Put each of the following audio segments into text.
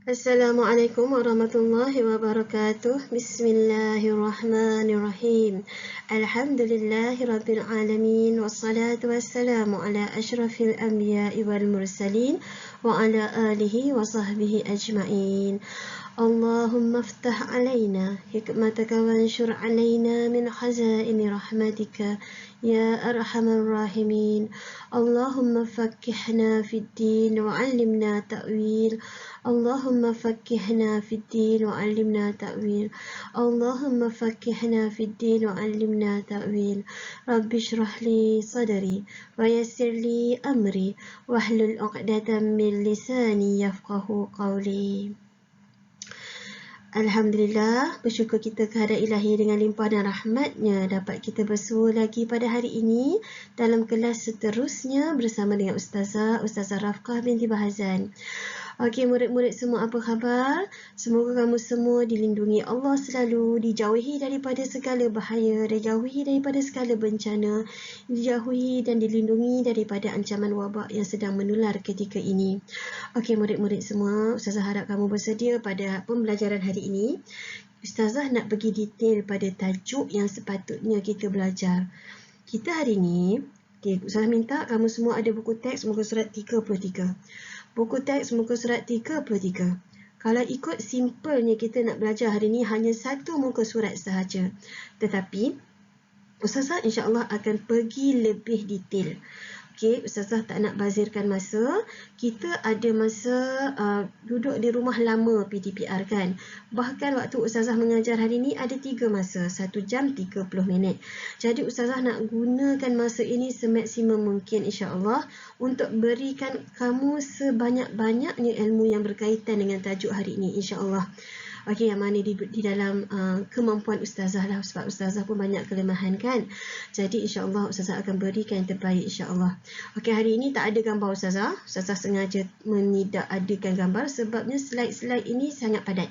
Assalamualaikum warahmatullahi wabarakatuh. Bismillahirrahmanirrahim. Alhamdulillahi rabbil alamin. Wassalatu wassalamu ala ashrafil anbiya'i wal mursalin wa ala alihi wa sahbihi ajma'in. اللهم افتح علينا حكمتك وانشر علينا من خزائن رحمتك يا أرحم الراحمين. اللهم فكهنا في الدين وعلمنا تأويل. اللهم فكهنا في الدين وعلمنا تأويل. اللهم فكهنا في الدين وعلمنا تأويل. رب اشرح لي صدري ويسر لي أمري واحلل عقدة من لساني يفقه قولي. Alhamdulillah, bersyukur kita kehadrat ilahi dengan limpah dan rahmatnya dapat kita bersua lagi pada hari ini dalam kelas seterusnya bersama dengan Ustazah Rafqah binti Bahazan. Okey, murid-murid semua, apa khabar? Semoga kamu semua dilindungi Allah selalu, dijauhi daripada segala bahaya, dijauhi daripada segala bencana, dijauhi dan dilindungi daripada ancaman wabak yang sedang menular ketika ini. Okey, murid-murid semua, Ustazah harap kamu bersedia pada pembelajaran hari ini. Ustazah nak pergi detail pada tajuk yang sepatutnya kita belajar. Kita hari ini, Ustazah minta kamu semua ada buku teks muka surat 33. Buku teks muka surat 33. Kalau ikut simpelnya kita nak belajar hari ini hanya satu muka surat sahaja. Tetapi Ustazah insya-Allah akan pergi lebih detail. Okey, Ustazah tak nak bazirkan masa. Kita ada masa duduk di rumah lama PTPR kan. Bahkan waktu Ustazah mengajar hari ini ada 3 masa, 1 jam 30 minit. Jadi Ustazah nak gunakan masa ini semaksimum mungkin insya-Allah untuk berikan kamu sebanyak-banyaknya ilmu yang berkaitan dengan tajuk hari ini insya-Allah. Okey, yang mana di dalam kemampuan Ustazah lah, sebab Ustazah pun banyak kelemahan kan. Jadi insya-Allah Ustazah akan berikan yang terbaik insya-Allah. Okey, hari ini tak ada gambar Ustazah. Ustazah sengaja tidak adakan gambar sebabnya slide-slide ini sangat padat.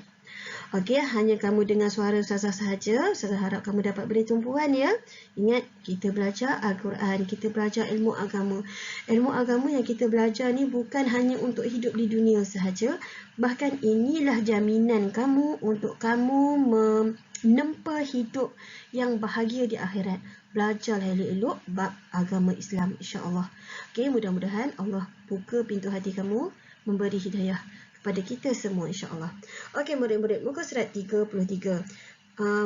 Okey, hanya kamu dengar suara Ustazah sahaja. Ustazah harap kamu dapat beri tumpuan ya. Ingat, kita belajar Al-Quran, kita belajar ilmu agama. Ilmu agama yang kita belajar ni bukan hanya untuk hidup di dunia sahaja. Bahkan inilah jaminan kamu untuk kamu menempa hidup yang bahagia di akhirat. Belajarlah elok-elok bab agama Islam insya-Allah. Okey, mudah-mudahan Allah buka pintu hati kamu, memberi hidayah kepada kita semua insya-Allah. Okey murid-murid, muka surat 33.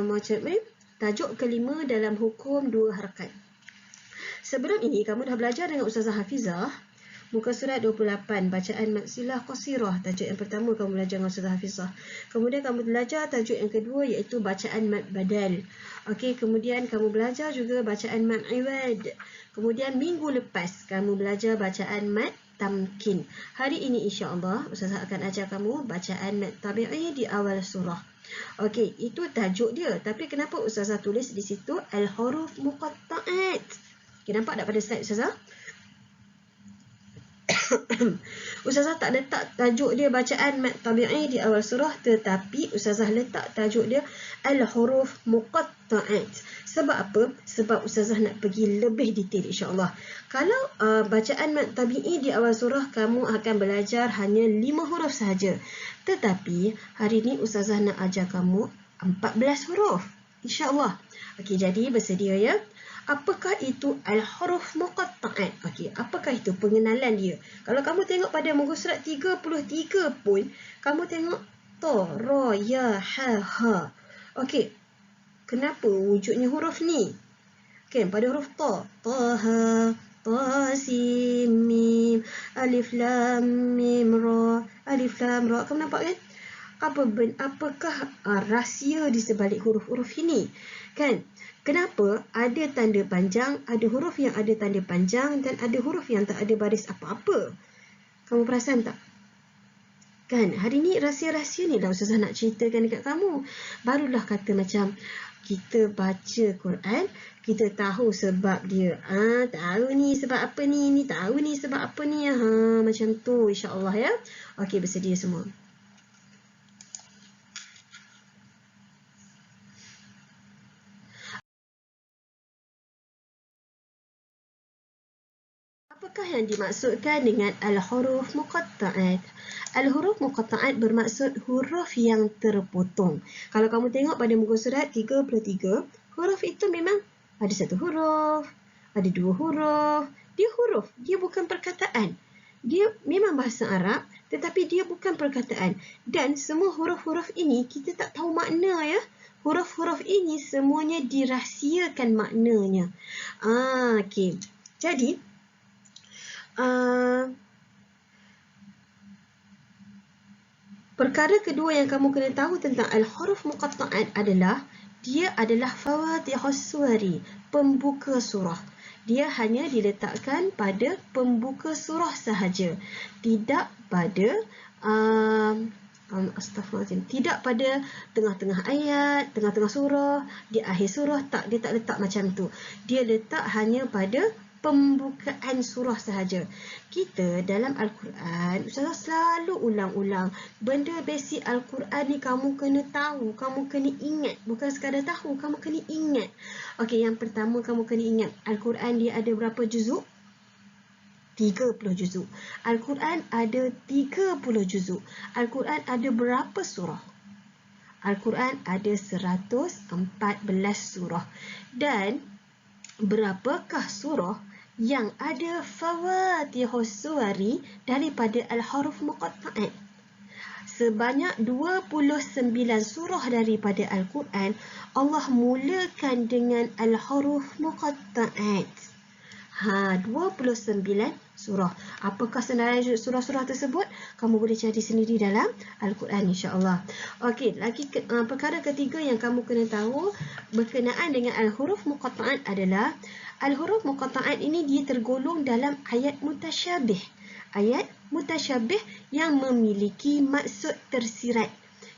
Macam ni, tajuk kelima dalam hukum 2 harakat. Sebelum ini kamu dah belajar dengan Ustazah Hafizah muka surat 28, bacaan maksilah qasirah. Tajuk yang pertama kamu belajar dengan Ustazah Hafizah. Kemudian kamu belajar tajuk yang kedua iaitu bacaan mad badal. Okey, kemudian kamu belajar juga bacaan mad iwad. Kemudian minggu lepas kamu belajar bacaan mad tamkin. Hari ini insya-Allah Ustazah akan ajar kamu bacaan mad tabi'i di awal surah. Okey, itu tajuk dia. Tapi kenapa Ustazah tulis di situ al-huruf muqatta'at? Okey, nampak tak pada slide Ustazah? Ustazah tak letak tajuk dia bacaan mad tabi'i di awal surah, tetapi Ustazah letak tajuk dia al-huruf muqatta'at. Sebab apa? Sebab Ustazah nak pergi lebih detail insya-Allah. Kalau bacaan mad tabi'i di awal surah kamu akan belajar hanya 5 huruf sahaja. Tetapi hari ini Ustazah nak ajar kamu 14 huruf insya-Allah. Okey, jadi bersedia ya. Apakah itu al-huruf muqatta'at? Okey, apakah itu pengenalan dia? Kalau kamu tengok pada muka surat 33 pun, kamu tengok ta, ra, ya, ha, ha. Okey, kenapa wujudnya huruf ni? Okey, pada huruf ta, taha, tasim, mim, alif lam mim ra, alif lam ra. Kamu nampak kan? Apakah rahsia di sebalik huruf-huruf ini? Kan? Kenapa ada tanda panjang, ada huruf yang ada tanda panjang dan ada huruf yang tak ada baris apa-apa? Kamu perasan tak? Kan, hari ni rahsia-rahsia ni dah Ustazah nak ceritakan dekat kamu. Barulah kata macam kita baca Quran, kita tahu sebab dia. Tahu ni sebab apa ni tahu ni sebab apa ni. Macam tu insya-Allah ya. Okey, bersedia semua. apakah yang dimaksudkan dengan al-huruf muqatta'at? Al-huruf muqatta'at bermaksud huruf yang terpotong. Kalau kamu tengok pada muka surat 33, huruf itu memang ada satu huruf, ada dua huruf. Dia huruf, dia bukan perkataan. Dia memang bahasa Arab, tetapi dia bukan perkataan. Dan semua huruf-huruf ini kita tak tahu makna ya. Huruf-huruf ini semuanya dirahsiakan maknanya. Okey. Jadi, perkara kedua yang kamu kena tahu tentang al-huruf muqatta'at adalah dia adalah fawatihus suwari, pembuka surah. Dia hanya diletakkan pada pembuka surah sahaja, tidak pada astagfirullahaladzim, tidak pada tengah-tengah ayat, tengah-tengah surah, di akhir surah, tak, dia tak letak macam tu. Dia letak hanya pada pembukaan surah sahaja. Kita dalam Al-Quran, Ustazah selalu ulang-ulang, benda basic Al-Quran ni kamu kena tahu, kamu kena ingat. Bukan sekadar tahu, kamu kena ingat. Okey, yang pertama kamu kena ingat, Al-Quran dia ada berapa juzuk? 30 juzuk. Al-Quran ada 30 juzuk. Al-Quran ada berapa surah? Al-Quran ada 114 surah. Dan berapakah surah yang ada fawatihus suwari daripada al-huruf muqatta'at? Sebanyak 29 surah daripada Al-Quran, Allah mulakan dengan al-huruf muqatta'at. 29 surah. Apakah senarai surah-surah tersebut? Kamu boleh cari sendiri dalam Al-Quran, insya-Allah. Okey, lagi perkara ketiga yang kamu kena tahu berkenaan dengan al-huruf muqatta'at adalah al-huruf muqatta'at ini dia tergolong dalam ayat mutasyabih. Ayat mutasyabih yang memiliki maksud tersirat.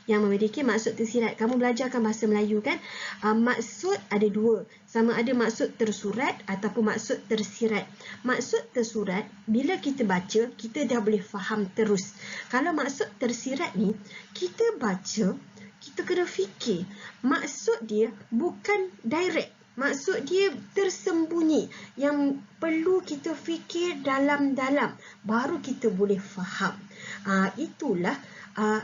Yang memiliki maksud tersirat. Kamu belajarkan bahasa Melayu kan? Maksud ada dua. Sama ada maksud tersurat ataupun maksud tersirat. Maksud tersurat, bila kita baca, kita dah boleh faham terus. Kalau maksud tersirat ni, kita baca, kita kena fikir. Maksud dia bukan direct. Maksud dia tersembunyi. Yang perlu kita fikir dalam-dalam. Baru kita boleh faham. Itulah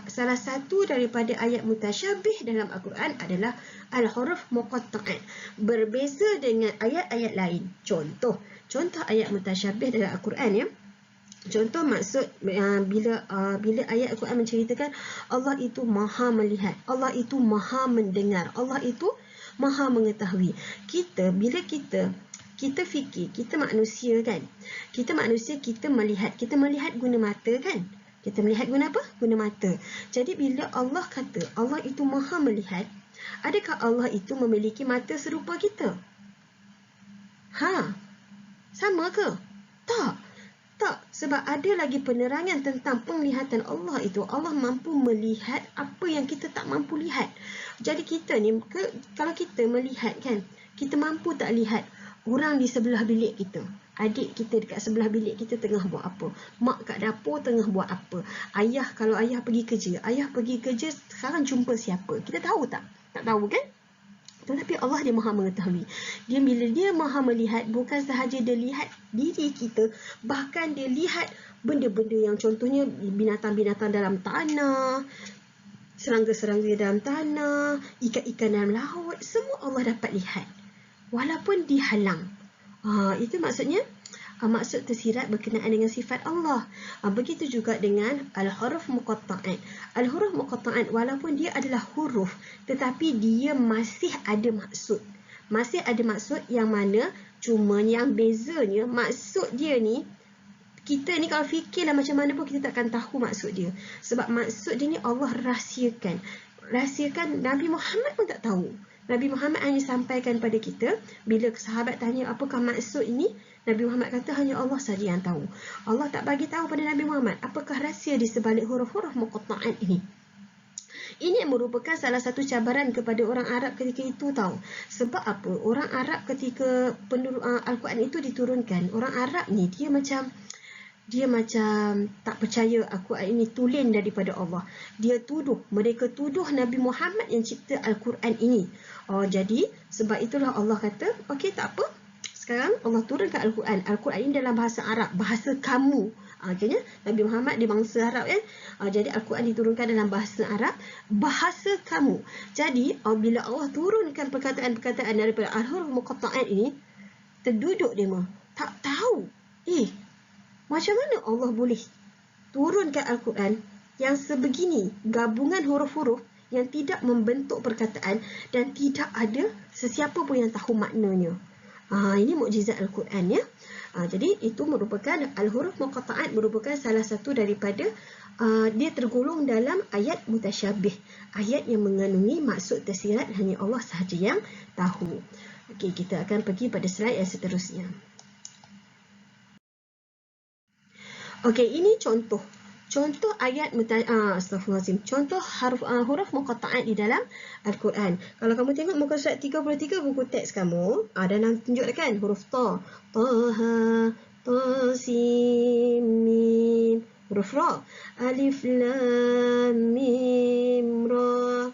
salah satu daripada ayat mutasyabih dalam Al-Quran adalah al-huruf muqatta'at. Berbeza dengan ayat-ayat lain. Contoh ayat mutasyabih dalam Al-Quran ya. Contoh maksud bila ayat Al-Quran menceritakan Allah itu maha melihat, Allah itu maha mendengar, Allah itu maha mengetahui. Bila kita fikir, kita manusia kan. Kita manusia, kita melihat guna mata kan. Kita melihat guna apa? Guna mata. Jadi bila Allah kata Allah itu maha melihat, adakah Allah itu memiliki mata serupa kita? Sama ke? Tak, sebab ada lagi penerangan tentang penglihatan Allah itu. Allah mampu melihat apa yang kita tak mampu lihat. Jadi kita ni, kalau kita melihat kan, kita mampu tak lihat orang di sebelah bilik kita. Adik kita dekat sebelah bilik kita tengah buat apa. Mak kat dapur tengah buat apa. Kalau ayah pergi kerja, sekarang jumpa siapa. Kita tahu tak? Tak tahu kan? Tetapi Allah dia maha mengetahui. Bila dia maha melihat, bukan sahaja dia lihat diri kita, bahkan dia lihat benda-benda yang contohnya binatang-binatang dalam tanah, serangga-serangga dalam tanah, ikan-ikan dalam laut, semua Allah dapat lihat. Walaupun dihalang. Itu maksudnya maksud tersirat berkenaan dengan sifat Allah. Begitu juga dengan al-huruf muqatta'at. Al-huruf muqatta'at walaupun dia adalah huruf, tetapi dia masih ada maksud. Masih ada maksud yang mana cuma yang bezanya maksud dia ni, kita ni kalau fikirlah macam mana pun kita takkan tahu maksud dia. Sebab maksud dia ni Allah rahsiakan. Nabi Muhammad pun tak tahu. Nabi Muhammad hanya sampaikan pada kita. Bila sahabat tanya apakah maksud ini, Nabi Muhammad kata hanya Allah saja yang tahu. Allah tak bagi tahu pada Nabi Muhammad apakah rahsia di sebalik huruf-huruf muqatta'at ini. Ini merupakan salah satu cabaran kepada orang Arab ketika itu tahu. Sebab apa? Orang Arab ketika Al-Quran itu diturunkan, orang Arab ni dia macam tak percaya Al-Quran ini tulen daripada Allah. Mereka tuduh Nabi Muhammad yang cipta Al-Quran ini. Jadi sebab itulah Allah kata, okey tak apa, Sekarang Allah turunkan Al-Quran. Al-Quran ini dalam bahasa Arab, bahasa kamu. Akhirnya Nabi Muhammad dia bangsa Arab kan. Jadi Al-Quran diturunkan dalam bahasa Arab, bahasa kamu. Jadi bila Allah turunkan perkataan-perkataan daripada al-huruf muqatta'at ini, terduduk dia mah tak tahu. Macam mana Allah boleh turunkan Al-Quran yang sebegini, gabungan huruf-huruf yang tidak membentuk perkataan dan tidak ada sesiapa pun yang tahu maknanya. Ini mukjizat Al-Quran ya. Jadi itu merupakan al-huruf muqatta'at, merupakan salah satu daripada dia tergolong dalam ayat mutasyabih, ayat yang mengandungi maksud tersirat hanya Allah sahaja yang tahu. Okey, kita akan pergi pada slide yang seterusnya. Okey, ini contoh ayat astaghfirullahalazim. Contoh huruf muqatta'at di dalam Al-Quran. Kalau kamu tengok muka surat 33 buku teks kamu, ada nak tunjuk kan huruf ta, taha, tasim, mim. Huruf ra, alif lam mim ra,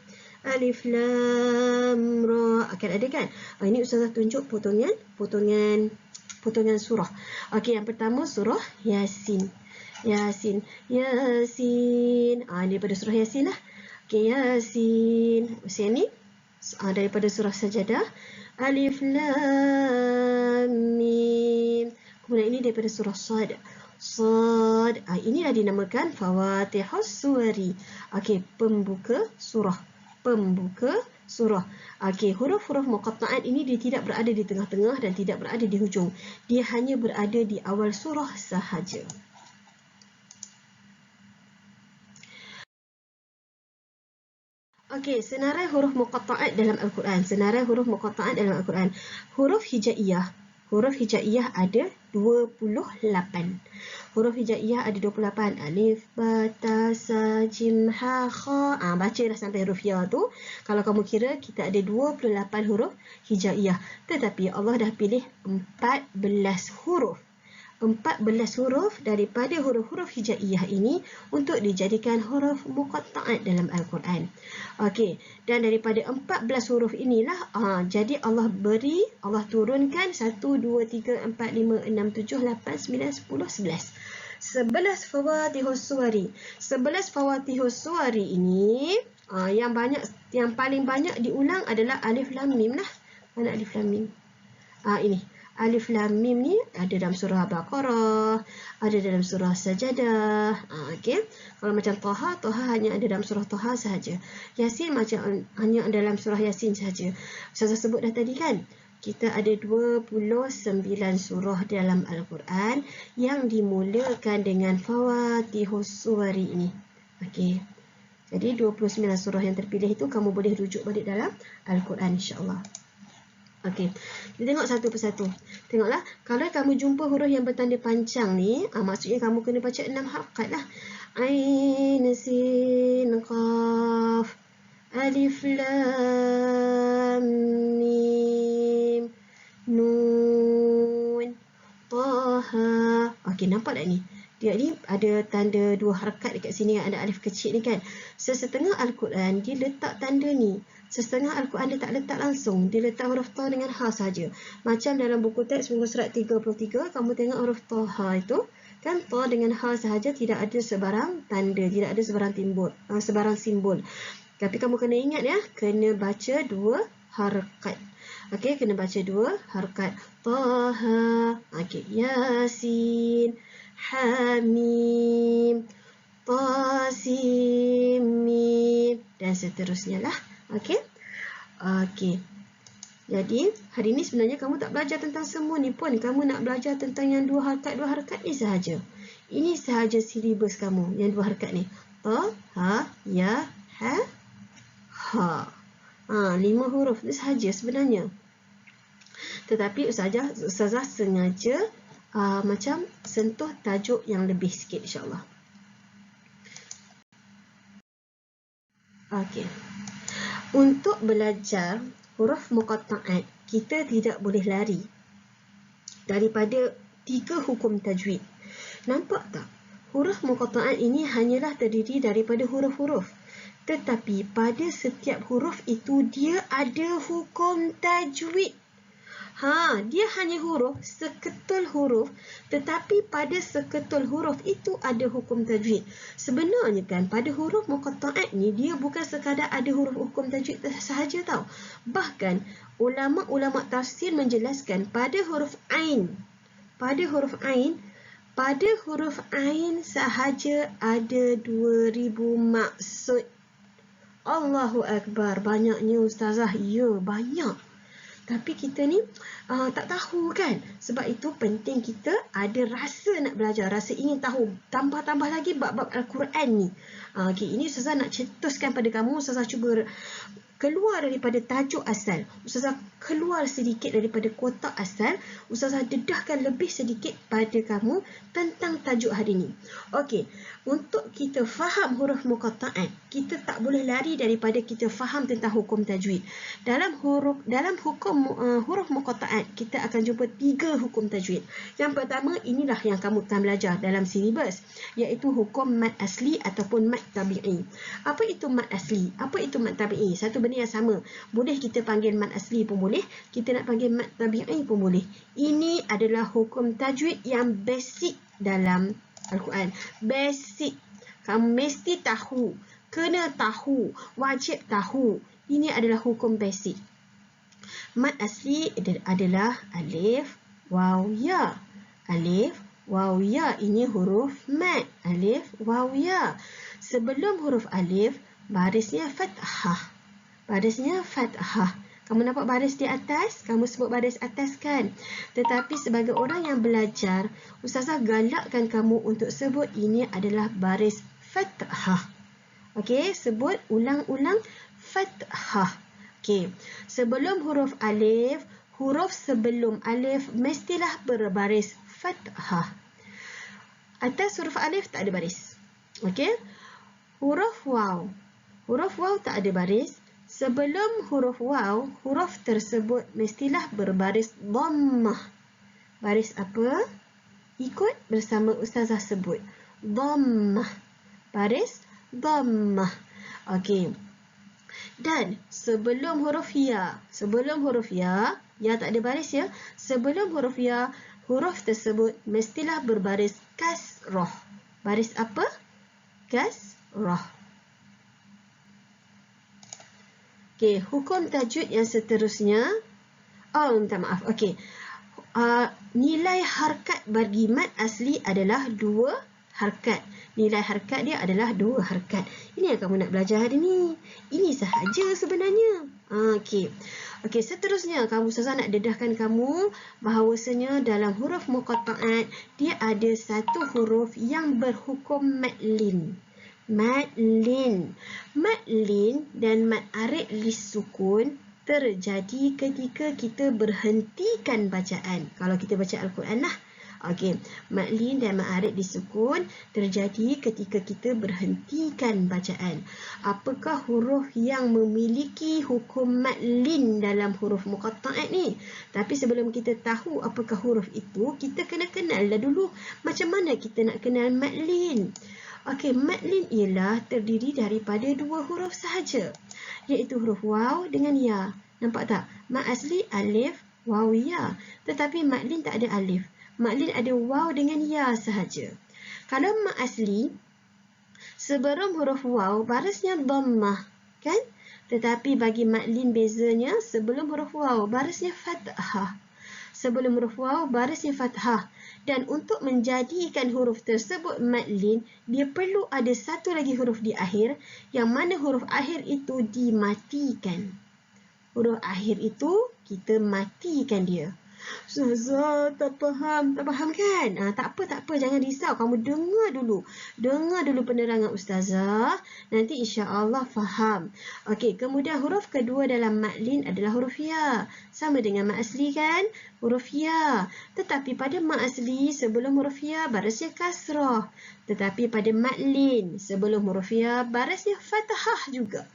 alif lam ra. Akan ada kan? Ini ustazah tunjuk potongan surah. Okey, yang pertama surah Yasin. Yasin. Ini daripada surah Yasin lah. Okey, Yasin. Yang ni daripada surah Sajadah. Alif Lam Mim. Kemudian ini daripada surah Sad. Inilah dinamakan Fawatihus Suwari. Okey, pembuka surah. Okey, huruf-huruf muqatta'at ini dia tidak berada di tengah-tengah dan tidak berada di hujung. Dia hanya berada di awal surah sahaja. Okey, senarai huruf muqatta'at dalam Al-Quran. Huruf hijaiyah ada 28. Huruf hijaiyah ada 28. Alif, ba, ta, sa, jim, ha, kha. Baca dah sampai huruf ya tu. Kalau kamu kira, kita ada 28 huruf hijaiyah. Tetapi Allah dah pilih 14 huruf. 14 huruf daripada huruf-huruf hijaiyah ini untuk dijadikan huruf muqatta'at dalam Al-Quran. Okey, dan daripada 14 huruf inilah jadi Allah turunkan 1 2 3 4 5 6 7 8 9 10 11. 11 fawatihus suwari. 11 fawatihus suwari ini yang paling banyak diulang adalah alif lam mim lah. Mana alif lam mim? Ini Alif Lam Mim ni ada dalam surah Baqarah, ada dalam surah Sajadah. Okey. Kalau macam Taha hanya ada dalam surah Taha sahaja. Yasin macam hanya dalam surah Yasin sahaja. Saya sebut dah tadi kan, kita ada 29 surah dalam Al-Quran yang dimulakan dengan Fawatihus Suwari ini. Okey. Jadi 29 surah yang terpilih itu kamu boleh rujuk balik dalam Al-Quran insya-Allah. Okey, kita tengok satu persatu. Tengoklah, kalau kamu jumpa huruf yang bertanda panjang ni, maksudnya kamu kena baca 6 harakat lah. Ain, Sin, Qaf, Alif, Lam, Mim, Nun, Taha. Okey, nampak tak ni? Dia ni ada tanda 2 harakat dekat sini, ada alif kecil ni kan. Sesetengah Al-Quran dia letak tanda ni. Setengah Al-Quran dia tak letak langsung. Dia letak huruf ta dengan ha saja. Macam dalam buku teks muka surat 33, kamu tengok huruf ta ha itu. Kan ta dengan ha sahaja, tidak ada sebarang tanda, tidak ada sebarang simbol. Tapi kamu kena ingat ya, kena baca 2 harakat. Okey, kena baca 2 harakat. Ta ha. Okey, Yasin, Hamim, Tasim, Mim dan seterusnya lah. Okey. Jadi, hari ni sebenarnya kamu tak belajar tentang semua ni pun. Kamu nak belajar tentang yang 2 harakat ni sahaja. Ini sahaja silibus kamu, yang 2 harakat ni. Ta, ha, ya, ha, ha. 5 huruf ni sahaja sebenarnya. Tetapi Ustazah sengaja macam sentuh tajuk yang lebih sikit insya-Allah. Okey. Untuk belajar huruf muqatta'at, kita tidak boleh lari daripada 3 hukum tajwid. Nampak tak? Huruf muqatta'at ini hanyalah terdiri daripada huruf-huruf. Tetapi pada setiap huruf itu dia ada hukum tajwid. Dia hanya huruf, seketul huruf, tetapi pada seketul huruf itu ada hukum tajwid. Sebenarnya kan pada huruf muqatta'at ni dia bukan sekadar ada huruf hukum tajwid sahaja tau. Bahkan ulama-ulama tafsir menjelaskan pada huruf ain, pada huruf ain sahaja ada 2000 maksud. Allahu Akbar, banyaknya ustazah. Ya, banyak. Tapi kita ni tak tahu kan. Sebab itu penting kita ada rasa nak belajar, rasa ingin tahu. Tambah-tambah lagi bab-bab Al-Quran ni. Ini ustazah nak cetuskan pada kamu. Ustazah cuba keluar daripada tajuk asal. Ustazah keluar sedikit daripada kotak asal. Ustazah dedahkan lebih sedikit pada kamu tentang tajuk hari ini. Okey, untuk kita faham huruf muqatta'at, kita tak boleh lari daripada kita faham tentang hukum tajwid. Dalam hukum huruf muqatta'at, kita akan jumpa 3 hukum tajwid. Yang pertama, inilah yang kamu akan belajar dalam silibus, iaitu hukum mad asli ataupun mad tabi'i. Apa itu mad asli? Apa itu mad tabi'i? Satu benda yang sama. Boleh kita panggil mad asli pun boleh, kita nak panggil mad tabi'i pun boleh. Ini adalah hukum tajwid yang basic dalam Al-Quran. Basic. Kamu mesti tahu, kena tahu, wajib tahu. Ini adalah hukum basic. Mad asli adalah alif, waw, ya. Alif, waw, ya. Ini huruf mad. Alif, waw, ya. Sebelum huruf alif, barisnya fathah. Barisnya fathah. Kamu nampak baris di atas? Kamu sebut baris atas kan? Tetapi sebagai orang yang belajar, ustazah galakkan kamu untuk sebut ini adalah baris fathah. Okey, sebut ulang-ulang fathah. Okey, sebelum huruf alif, huruf sebelum alif mestilah berbaris fathah. Atas huruf alif tak ada baris. Okey, huruf waw. Huruf waw tak ada baris. Sebelum huruf waw, huruf tersebut mestilah berbaris dhammah. Baris apa? Ikut bersama ustazah sebut. Dhammah. Baris dhammah. Okey. Dan sebelum huruf ya, ya tak ada baris ya. Sebelum huruf ya, huruf tersebut mestilah berbaris kasrah. Baris apa? Kasrah. Okey, hukum tajwid yang seterusnya. Minta maaf. Okey. Nilai harkat bagi mad asli adalah 2 harkat. Nilai harkat dia adalah 2 harkat. Ini yang kamu nak belajar hari ni. Ini sahaja sebenarnya. Okey. Okey, seterusnya kamu ustazah nak dedahkan kamu bahawasanya dalam huruf muqatta'at dia ada satu huruf yang berhukum madlin. Madlin. Madlin dan mad arid lisukun terjadi ketika kita berhentikan bacaan. Kalau kita baca Al-Quran lah. Okey, madlin dan mad arid lisukun terjadi ketika kita berhentikan bacaan. Apakah huruf yang memiliki hukum madlin dalam huruf muqatta'at ni? Tapi sebelum kita tahu apakah huruf itu, kita kena kenal dah dulu macam mana kita nak kenal madlin. Okey, madlin ialah terdiri daripada 2 huruf sahaja, iaitu huruf waw dengan ya. Nampak tak? Mad asli alif, waw, ya. Tetapi madlin tak ada alif. Madlin ada waw dengan ya sahaja. Kalau mad asli, sebelum huruf waw, barisnya dhammah, kan? Tetapi bagi madlin bezanya, sebelum huruf waw, barisnya fathah. Sebelum huruf waw, barisnya fathah. Dan untuk menjadikan huruf tersebut madlin, dia perlu ada satu lagi huruf di akhir, yang mana huruf akhir itu dimatikan. Huruf akhir itu kita matikan dia. Ustazah, tak faham kan? Tak apa, jangan risau. Kamu dengar dulu penerangan ustazah. Nanti insya-Allah faham. Okey, kemudian huruf kedua dalam madlin adalah huruf ya. Sama dengan mad asli kan? Huruf ya. Tetapi pada mad asli sebelum huruf ya barisnya kasrah. Tetapi pada madlin sebelum huruf ya barisnya fathah juga.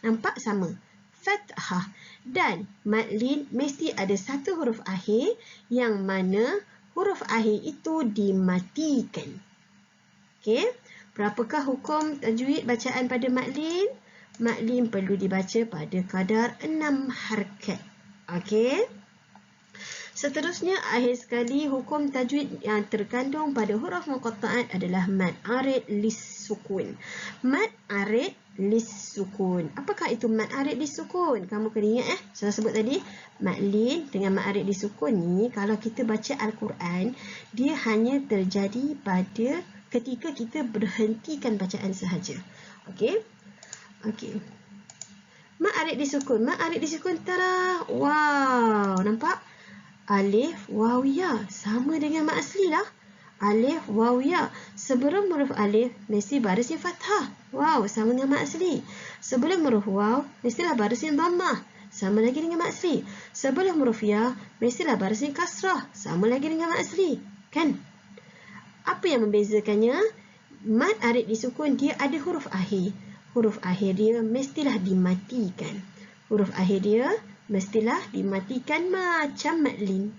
Nampak sama? Fathah. Dan madlin mesti ada satu huruf akhir yang mana huruf akhir itu dimatikan. Okey, berapakah hukum tajwid bacaan pada madlin? Madlin perlu dibaca pada kadar 6 harkat. Okey. Seterusnya, akhir sekali hukum tajwid yang terkandung pada huruf muqatta'at adalah mad arid lis sukun. Mad arid lis sukun. Apakah itu mad arid lis sukun? Kamu kena ingat saya sebut tadi, mad lin dengan mad arid lis sukun ni kalau kita baca Al-Quran, dia hanya terjadi pada ketika kita berhentikan bacaan sahaja. Okey? Okey. Mad arid lis sukun. Mad arid lis sukun, tada. Wow, nampak? Alif, waw, ya. Sama dengan mat asli lah. Alif, waw, ya. Sebelum huruf alif, mesti baris yang fathah. Wow, sama dengan mat asli. Sebelum huruf waw, mestilah baris yang dhammah. Sama lagi dengan mat asli. Sebelum huruf ya, mestilah baris yang kasrah. Sama lagi dengan mat asli. Kan? Apa yang membezakannya? Mad arid disukun, dia ada huruf akhir. Huruf akhir dia mestilah dimatikan. Huruf akhir dia mestilah dimatikan macam mad lin.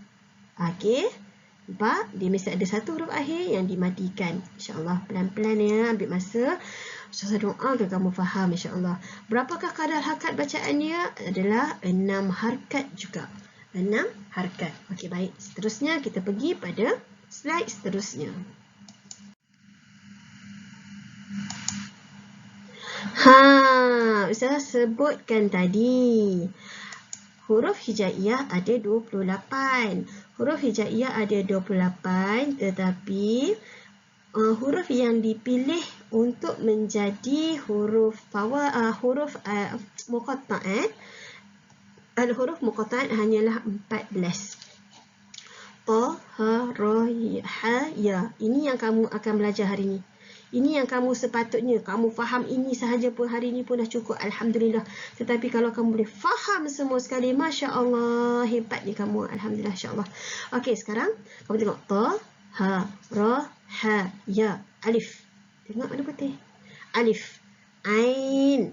Okey. Nampak? Dia mesti ada satu huruf akhir yang dimatikan. InsyaAllah pelan-pelan ya. Ambil masa. Ustazah doakan kamu faham insyaAllah. Berapakah kadar harkat bacaan dia? Adalah 6 harkat juga. 6 harkat. Okey, baik. Seterusnya kita pergi pada slide seterusnya. Ustazah sebutkan tadi. Huruf hijaiyah ada 28. Huruf hijaiyah ada 28, tetapi huruf yang dipilih untuk menjadi huruf muqatta'at, huruf muqatta'at hanyalah 14. Ta, ha, ra, ha, ya. Ini yang kamu akan belajar hari ini. Ini yang kamu sepatutnya, kamu faham ini sahaja pun hari ini pun dah cukup. Alhamdulillah. Tetapi kalau kamu boleh faham semua sekali, Masya Allah, hebatnya kamu. Alhamdulillah, insyaAllah. Okey, sekarang kamu tengok. Ta, ha, ra, ha, ya. Alif. Tengok mana putih. Alif. Ain.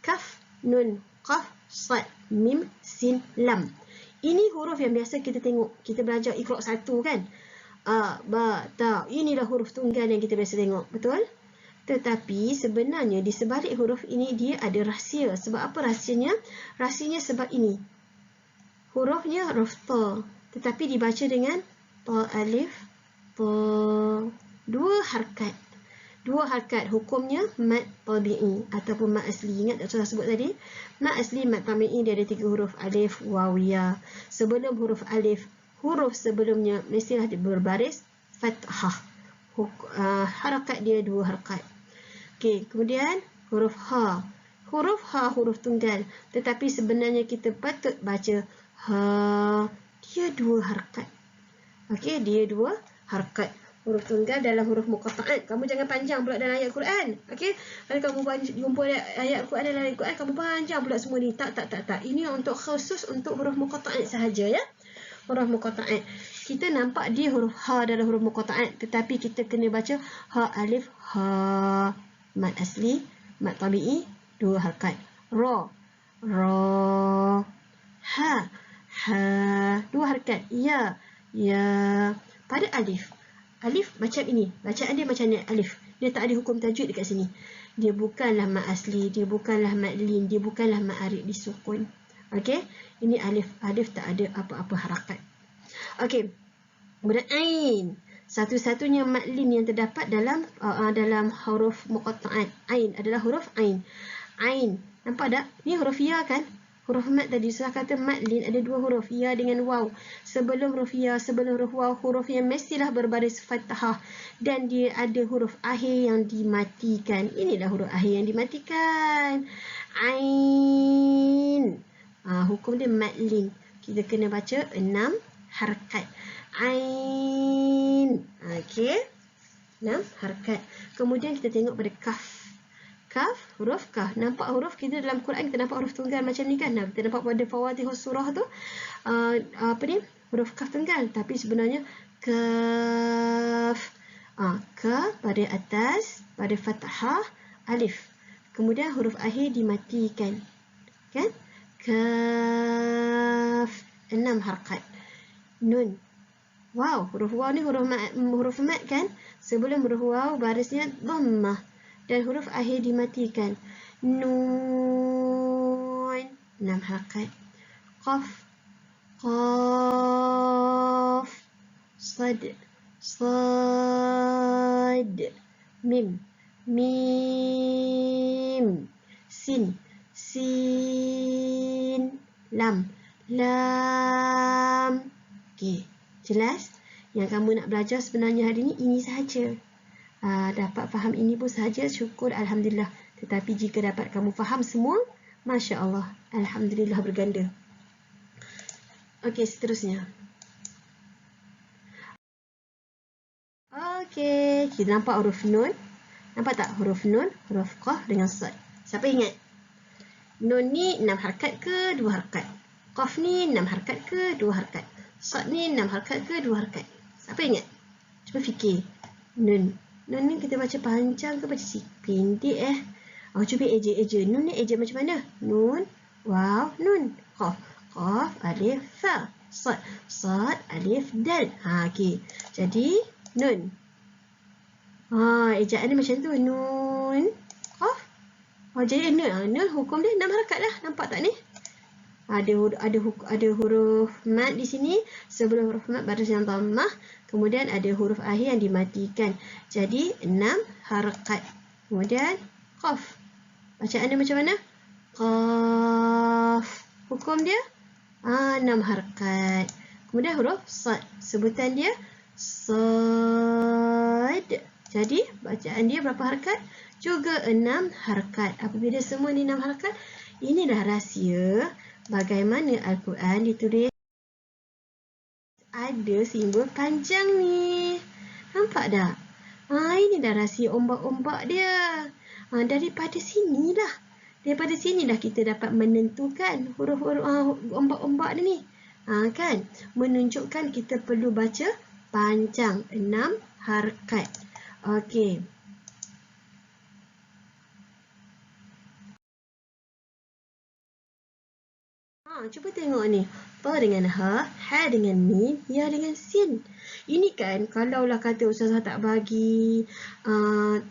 Kaf, nun, qaf, sad, mim, sin, lam. Ini huruf yang biasa kita tengok. Kita belajar Iqra' 1 kan? A, ba, ta. Inilah huruf tunggal yang kita biasa tengok. Betul? Tetapi sebenarnya di sebalik huruf ini dia ada rahsia. Sebab apa rahsianya? Rahsianya sebab ini. Hurufnya huruf ta. Tetapi dibaca dengan ta alif, ta. 2 harkat. 2 harkat. Hukumnya mad tabi'i ataupun mad asli. Ingat tak saya sebut tadi? Mad asli, mad tabi'i dia ada 3 huruf. Alif, waw, ya. Sebelum huruf alif, huruf sebelumnya mestilah berbaris fathah. Harakat dia 2 harakat. Okey, kemudian huruf ha. Huruf ha huruf tunggal, tetapi sebenarnya kita patut baca ha. Dia 2 harakat. Okey, dia 2 harakat. Huruf tunggal dalam huruf muqatta'at. Kamu jangan panjang pula dalam ayat Quran. Okey, kalau kamu jumpa ayat Quran dalam ayat Quran, kamu panjang pula semua ni. Tak. Ini untuk khusus untuk huruf muqatta'at sahaja ya. Huruf muqatta'at. Kita nampak dia huruf ha dalam huruf muqatta'at, tetapi kita kena baca ha alif, ha. Mad asli, mad tabi'i, 2 harakat. Ra, ra. Ha, ha, 2 harakat. Ya, ya. Pada alif, alif macam ini. Bacaan dia macam ni, alif. Dia tak ada hukum tajwid dekat sini. Dia bukanlah mad asli, dia bukanlah mad lin, dia bukanlah mad arid disukun. Okey, ini alif. Alif tak ada apa-apa harakat. Okey, kemudian ain. Satu-satunya mad lin yang terdapat dalam huruf muqatta'at. Ain adalah huruf ain. Ain. Nampak tak? Ni huruf ya kan? Huruf mad tadi. Saya kata mad lin ada 2 huruf. Ya dengan waw. Sebelum huruf ya, sebelum huruf waw, huruf yang mestilah berbaris fathah. Dan dia ada huruf akhir yang dimatikan. Inilah huruf akhir yang dimatikan. Ain. Hukum dia mad lin. Kita kena baca 6 harakat. Ain. Okey. 6 harakat. Kemudian kita tengok pada kaf. Kaf, huruf kaf. Nampak huruf kita dalam Quran, kita nampak huruf tunggal macam ni kan? Kita nampak pada Fawatihus surah tu. Apa ni? Huruf kaf tunggal. Tapi sebenarnya kaf. Ka pada atas, pada fathah, alif. Kemudian huruf akhir dimatikan. Kan? Kaf. 6 harakat. Nun. Wow, huruf waw ni huruf mad kan? Sebelum huruf waw barisnya dhammah dan huruf akhir dimatikan. Nun. 6 harakat. Qaf. qaf, sad, sad, mim, mim, sin, sin, lam, lam. Okey, jelas? Yang kamu nak belajar sebenarnya hari ini sahaja. Dapat faham ini pun sahaja, syukur, alhamdulillah. Tetapi jika dapat kamu faham semua, Masya Allah, alhamdulillah berganda. Okey, seterusnya. Okey, kita nampak huruf nun. Nampak tak huruf nun, huruf qaf dengan sad. Siapa ingat? Nun ni 6 harakat ke 2 harakat? Qaf ni 6 harakat ke 2 harakat? Sad ni 6 harakat ke 2 harakat? Siapa ingat? Cuba fikir. Nun. Nun ni kita baca panjang ke baca pendek cuba eja. Nun ni eja macam mana? Nun, waw, nun. Qaf, qaf, alif, fa. Sad, sad, alif, dal. Okey. Jadi, nun. Ejaan ni macam tu. Nun, qaf. Jadi nun hukum dia 6 harakat lah. Nampak tak ni? Ada huruf mad di sini. Sebelum huruf mad baris yang dhammah. Kemudian ada huruf akhir yang dimatikan. Jadi 6 harakat. Kemudian qaf. Bacaan dia macam mana? Qaf. Hukum dia 6 harakat. Kemudian huruf sad. Sebutan dia sad. Jadi bacaan dia berapa harakat? Juga 6 harakat. Apabila semua ni 6 harakat, inilah rahsia bagaimana Al-Quran ditulis ada simbol panjang ni. Nampak tak? Ini dah rahsia ombak-ombak dia. Daripada sinilah kita dapat menentukan huruf-huruf ombak-ombak ni. Kan? Menunjukkan kita perlu baca panjang 6 harakat. Okey. Cuba tengok ni. Ta dengan ha, ha dengan mim, ya dengan sin. Ini kan kalaulah kata Ustazah tak bagi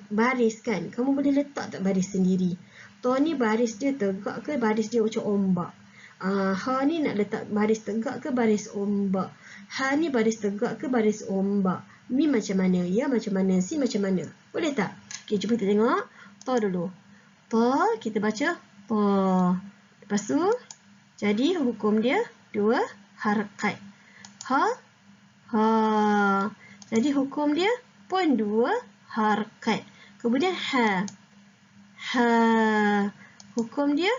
baris kan, kamu boleh letak tak baris sendiri. Ta ni baris dia tegak ke baris dia macam ombak. Ha ni nak letak baris tegak ke baris ombak. Ha ni baris tegak ke baris ombak. Mim macam mana, ya macam mana, sin macam mana. Boleh tak? Okey, cuba kita tengok. Ta dulu. Ta, kita baca ta. Lepas tu jadi hukum dia 2 harakat. Ha, ha. Jadi hukum dia pun 2 harakat. Kemudian ha. Ha. Hukum dia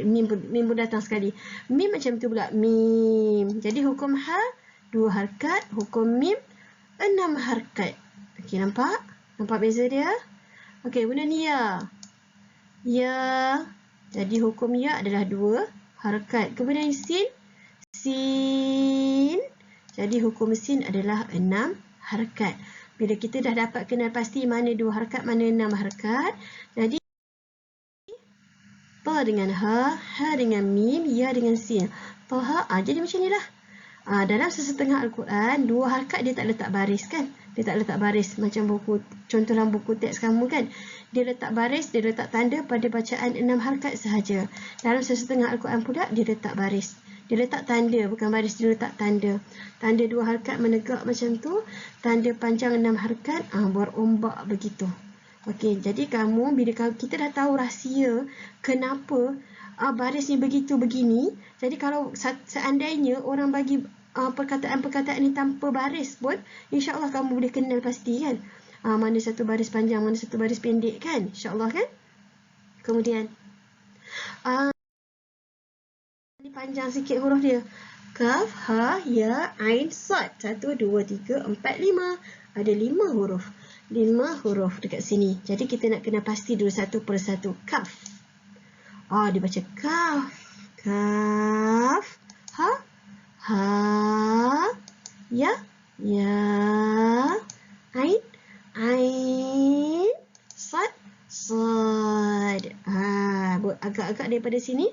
mim pun datang sekali. Mim macam tu pula. Mim. Jadi hukum ha 2 harakat, hukum mim 6 harakat. Okey, nampak? Nampak beza dia? Okey, kemudian ya. Ya. Jadi hukum ya adalah 2 harakat. Kemudian sin. Sin. Jadi hukum sin adalah 6 harakat. Bila kita dah dapat kenal pasti mana 2 harakat, mana 6 harakat. Jadi ta dengan ha, ha dengan mim, ya dengan sin. Ta ha, jadi macam inilah. Dalam sesetengah Al-Quran, 2 harakat dia tak letak baris kan? Dia tak letak baris macam buku, contoh dalam buku teks kamu kan? Dia letak baris, dia letak tanda pada bacaan 6 harakat sahaja. Dalam sesetengah Al-Quran pula, dia letak baris. Dia letak tanda, bukan baris, dia letak tanda. Tanda 2 harakat menegak macam tu, tanda panjang 6 harakat, berombak begitu. Okey, jadi kamu, bila kita dah tahu rahsia kenapa baris ni begitu begini, jadi kalau seandainya orang bagi perkataan-perkataan ni tanpa baris pun, insya-Allah kamu boleh kenal pasti kan. Mana satu baris panjang, mana satu baris pendek kan, insya-Allah kan. Kemudian ni panjang sikit huruf dia. Kaf, ha, ya, ain, sad. 1, 2, 3, 4, 5. Ada 5 huruf. 5 huruf dekat sini. Jadi kita nak kena pasti dulu satu persatu. Kaf. Dia baca kaf. Kaf. Ha. Ha. Ya. Ya. Ain. Ain. Sad. Sad. Agak-agak daripada sini.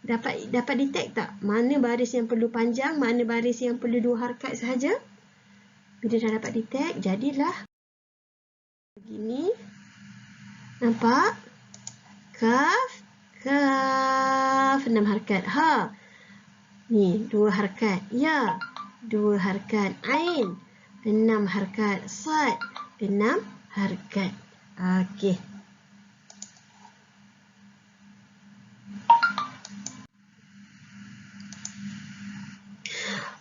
Dapat detect tak? Mana baris yang perlu panjang, mana baris yang perlu 2 harakat sahaja? Bila dah dapat detect, jadilah begini. Nampak? Kaf. Kaf. 6 harakat. Ha. Ni 2 harakat. Ya, 2 harakat. Ain 6 harakat. Sad 6 harakat. Okey.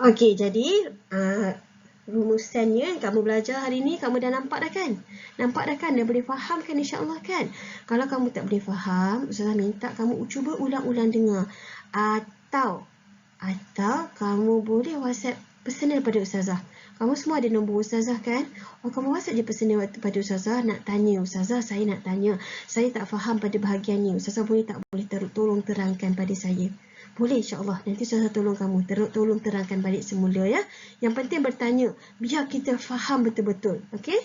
Okey, jadi rumusannya kamu belajar hari ni kamu dah nampak dah kan? Nampak dah kan? Dah boleh faham kan insya-Allah kan? Kalau kamu tak boleh faham, Ustazah minta kamu cuba ulang-ulang dengar. Atau kamu boleh WhatsApp personal pada Ustazah. Kamu semua ada nombor Ustazah kan? Kamu WhatsApp je personal pada Ustazah nak tanya. Ustazah, saya nak tanya. Saya tak faham pada bahagian ni. Ustazah boleh tak boleh tolong terangkan pada saya? Boleh insya-Allah. Nanti Ustazah tolong kamu. Tolong terangkan balik semula ya. Yang penting bertanya. Biar kita faham betul-betul. Okey?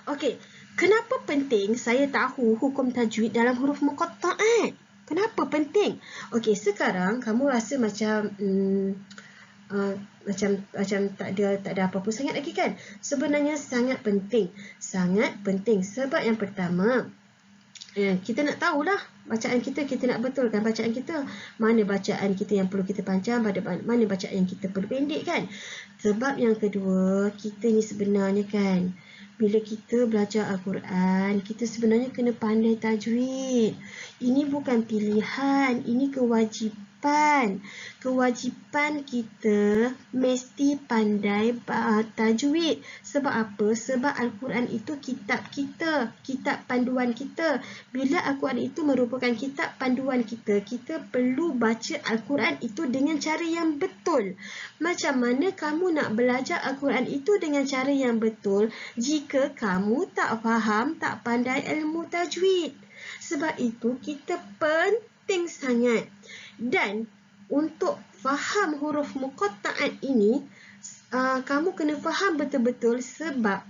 Okey. Kenapa penting saya tahu hukum tajwid dalam huruf muqatta'at? Kenapa penting? Okey, sekarang kamu rasa macam macam tak ada apa-apa sangat lagi kan? Sebenarnya sangat penting. Sangat penting sebab yang pertama, kita nak tahulah bacaan kita nak betulkan bacaan kita. Mana bacaan kita yang perlu kita panjang, mana bacaan yang kita perlu pendek kan? Sebab yang kedua, kita ni sebenarnya kan, bila kita belajar Al-Quran, kita sebenarnya kena pandai tajwid. Ini bukan pilihan, ini kewajipan. Kewajipan kita mesti pandai tajwid. Sebab apa? Sebab Al-Quran itu kitab kita, kitab panduan kita. Bila Al-Quran itu merupakan kitab panduan kita, kita perlu baca Al-Quran itu dengan cara yang betul. Macam mana kamu nak belajar Al-Quran itu dengan cara yang betul jika kamu tak faham, tak pandai ilmu tajwid? Sebab itu kita penting sangat. Dan untuk faham huruf muqatta'at ini, kamu kena faham betul-betul sebab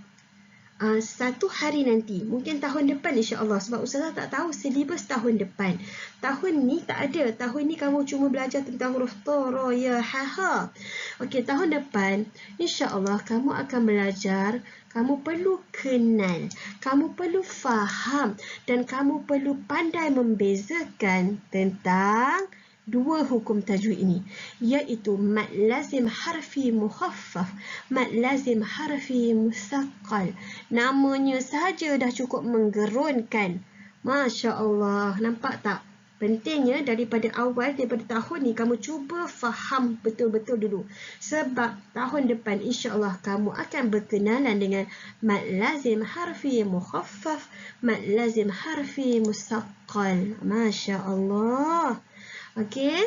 satu hari nanti, mungkin tahun depan insya-Allah, sebab Ustazah tak tahu silibus tahun depan. Tahun ni tak ada. Tahun ni kamu cuma belajar tentang huruf ta, ra, ya, ha, ha. Okey, tahun depan insya-Allah kamu akan belajar, kamu perlu kenal, kamu perlu faham dan kamu perlu pandai membezakan tentang dua hukum tajwid ini, iaitu mad lazim harfi mukhaffaf, mad lazim harfi musaqqal. Namanya sahaja dah cukup menggerunkan. Masya Allah, nampak tak? Pentingnya daripada awal, daripada tahun ni kamu cuba faham betul-betul dulu. Sebab tahun depan insya-Allah kamu akan berkenalan dengan mad lazim harfi mukhaffaf, mad lazim harfi musaqqal. Masya Allah. Okey.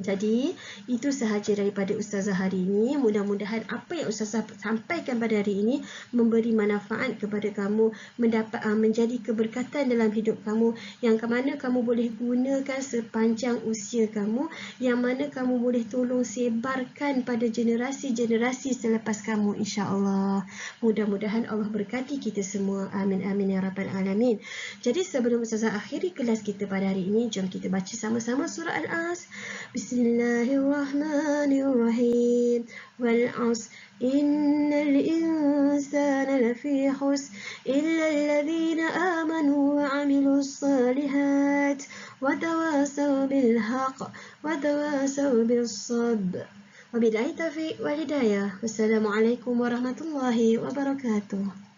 Jadi, itu sahaja daripada Ustazah hari ini. Mudah-mudahan apa yang Ustazah sampaikan pada hari ini memberi manfaat kepada kamu, menjadi keberkatan dalam hidup kamu, yang mana kamu boleh gunakan sepanjang usia kamu, yang mana kamu boleh tolong sebarkan pada generasi-generasi selepas kamu insya-Allah. Mudah-mudahan Allah berkati kita semua. Amin amin ya rabbal alamin. Jadi sebelum Ustazah akhiri kelas kita pada hari ini, jom kita baca sama-sama surah Al-As. Bismillahirrahmanirrahim. Wal 'asr innal insana lafi khusr illa alladhina amanu wa 'amilus salihat wa tawasaw bil haqq wa tawasaw bis sabr. Wabillahi taufiq wal hidayah. Wassalamualaikum warahmatullahi wabarakatuh.